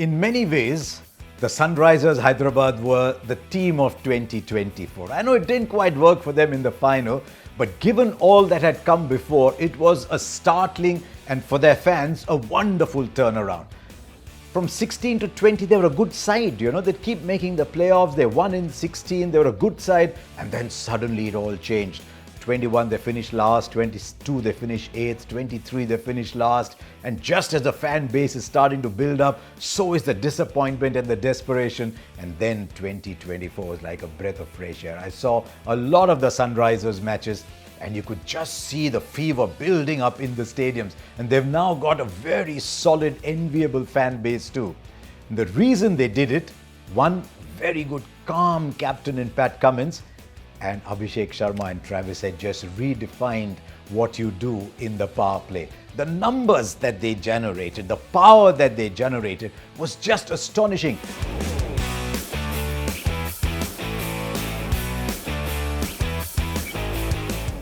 In many ways, the Sunrisers Hyderabad were the team of 2024. I know it didn't quite work for them in the final, but given all that had come before, it was a startling and for their fans, a wonderful turnaround. From 16 to 20, they were a good side, they'd keep making the playoffs. They won in 16, they were a good side, and then suddenly it all changed. 21, they finished last. 22, they finished 8th. 23, they finished last. And just as the fan base is starting to build up, so is the disappointment and the desperation. And then 2024 was like a breath of fresh air. I saw a lot of the Sunrisers matches, and you could just see the fever building up in the stadiums. And they've now got a very solid, enviable fan base too. And the reason they did it, one very good, calm captain in Pat Cummins, and Abhishek, Sharma and Travis had just redefined what you do in the power play. The numbers that they generated, the power that they generated was just astonishing.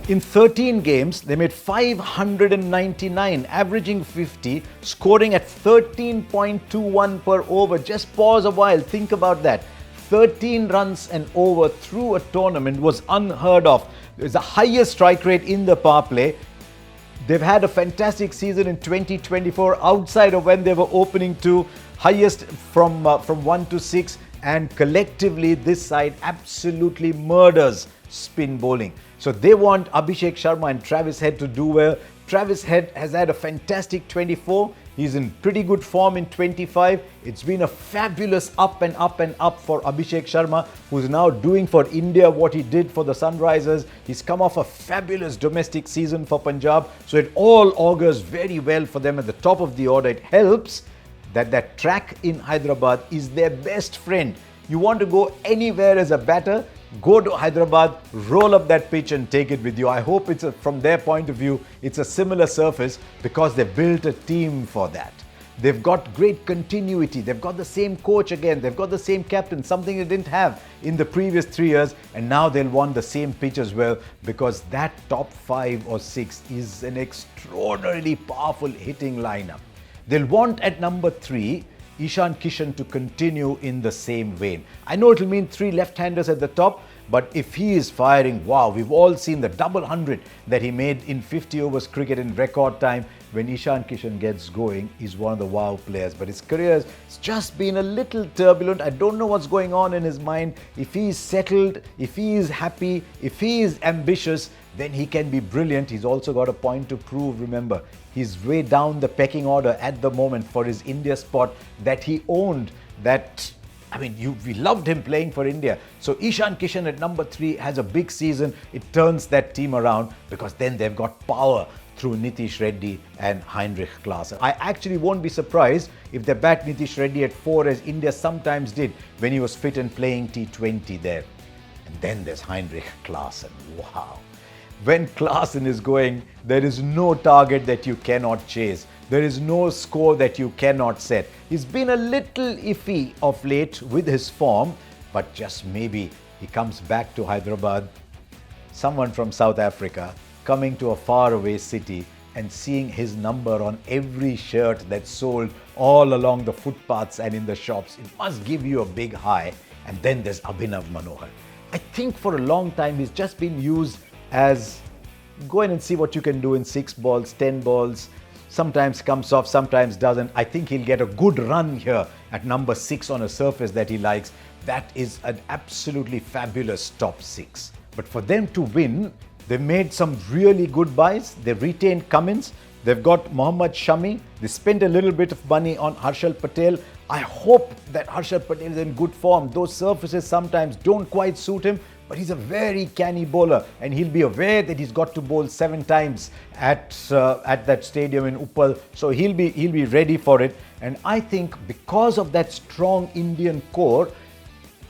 In 13 games, they made 599, averaging 50, scoring at 13.21 per over. Just pause a while, think about that. 13 runs and over through a tournament was unheard of. It was the highest strike rate in the power play. They've had a fantastic season in 2024 outside of when they were opening to highest from 1 to 6, and collectively this side absolutely murders spin bowling. So they want Abhishek Sharma and Travis Head to do well. Travis Head has had a fantastic 24. He's in pretty good form in 25. It's been a fabulous up and up and up for Abhishek Sharma, who's now doing for India what he did for the Sunrisers. He's come off a fabulous domestic season for Punjab. So it all augurs very well for them at the top of the order. It helps that that track in Hyderabad is their best friend. You want to go anywhere as a batter, go to Hyderabad, roll up that pitch and take it with you. I hope from their point of view, it's a similar surface because they built a team for that. They've got great continuity. They've got the same coach again. They've got the same captain, something they didn't have in the previous 3 years. And now they'll want the same pitch as well because that top 5 or 6 is an extraordinarily powerful hitting lineup. They'll want at number 3, Ishan Kishan to continue in the same vein. I know it'll mean 3 left-handers at the top, but if he is firing, wow, we've all seen the double 100 that he made in 50 overs cricket in record time. When Ishan Kishan gets going, he's one of the wow players. But his career has just been a little turbulent. I don't know what's going on in his mind. If he is settled, if he is happy, if he is ambitious, then he can be brilliant. He's also got a point to prove. Remember, he's way down the pecking order at the moment for his India spot that he owned. We loved him playing for India. So Ishan Kishan at number 3 has a big season. It turns that team around because then they've got power through Nitish Reddy and Heinrich Klaasen. I actually won't be surprised if they bat Nitish Reddy at 4 as India sometimes did when he was fit and playing T20 there. And then there's Heinrich Klaasen. Wow. When Klaasen is going, there is no target that you cannot chase. There is no score that you cannot set. He's been a little iffy of late with his form, but just maybe he comes back to Hyderabad, someone from South Africa, coming to a faraway city and seeing his number on every shirt that's sold all along the footpaths and in the shops. It must give you a big high. And then there's Abhinav Manohar. I think for a long time he's just been used as go in and see what you can do in 6 balls, 10 balls. Sometimes comes off, sometimes doesn't. I think he'll get a good run here at number 6 on a surface that he likes. That is an absolutely fabulous top 6. But for them to win, they've made some really good buys. They've retained Cummins. They've got Mohammed, Shami. They spent a little bit of money on Harshal Patel. I hope that Harshal Patel is in good form. Those surfaces sometimes don't quite suit him, but he's a very canny bowler and he'll be aware that he's got to bowl 7 times at that stadium in Uppal. So he'll be ready for it. And I think because of that strong Indian core,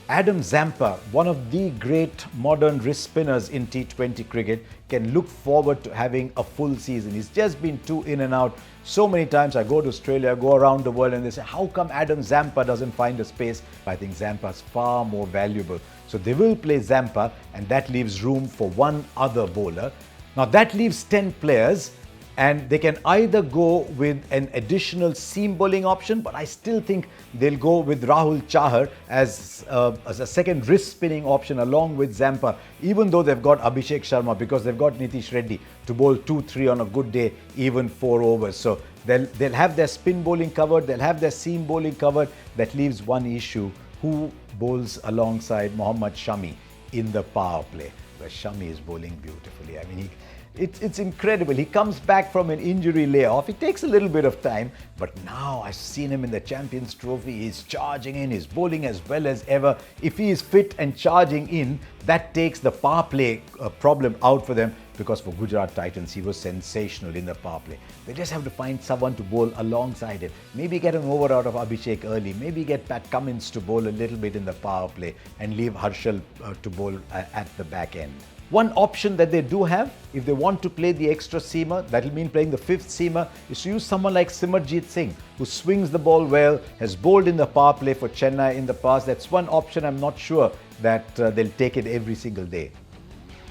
Adam Zampa, one of the great modern wrist spinners in T20 cricket, can look forward to having a full season. He's just been too in and out. So many times I go to Australia, go around the world and they say, how come Adam Zampa doesn't find a space? I think Zampa's far more valuable. So they will play Zampa and that leaves room for one other bowler. Now that leaves 10 players. And they can either go with an additional seam bowling option, but I still think they'll go with Rahul Chahar as a second wrist spinning option along with Zampa, even though they've got Abhishek Sharma, because they've got Nitish Reddy to bowl 2-3 on a good day, even 4 overs. So they'll have their spin bowling covered, they'll have their seam bowling covered. That leaves one issue: who bowls alongside Mohammed Shami in the power play, where Shami is bowling beautifully. I mean, it's incredible. He comes back from an injury layoff. It takes a little bit of time, but now I've seen him in the Champions Trophy. He's charging in, he's bowling as well as ever. If he is fit and charging in, that takes the power play problem out for them, because for Gujarat Titans, he was sensational in the power play. They just have to find someone to bowl alongside him. Maybe get an over out of Abhishek early. Maybe get Pat Cummins to bowl a little bit in the power play and leave Harsha to bowl at the back end. One option that they do have, if they want to play the extra seamer, that'll mean playing the 5th seamer, is to use someone like Simarjeet Singh, who swings the ball well, has bowled in the power play for Chennai in the past. That's one option. I'm not sure that they'll take it every single day.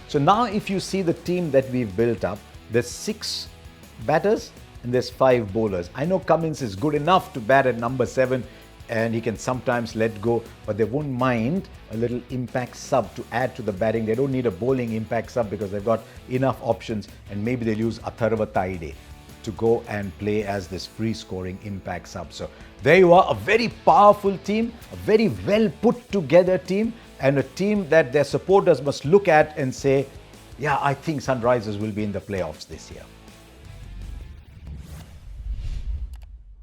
So now if you see the team that we've built up, there's 6 batters and there's 5 bowlers. I know Cummins is good enough to bat at number 7, and he can sometimes let go, but they won't mind a little impact sub to add to the batting. They don't need a bowling impact sub because they've got enough options, and maybe they'll use Atharva Taide to go and play as this free scoring impact sub. So there you are, a very powerful team, a very well put together team, and a team that their supporters must look at and say, yeah, I think Sunrisers will be in the playoffs this year.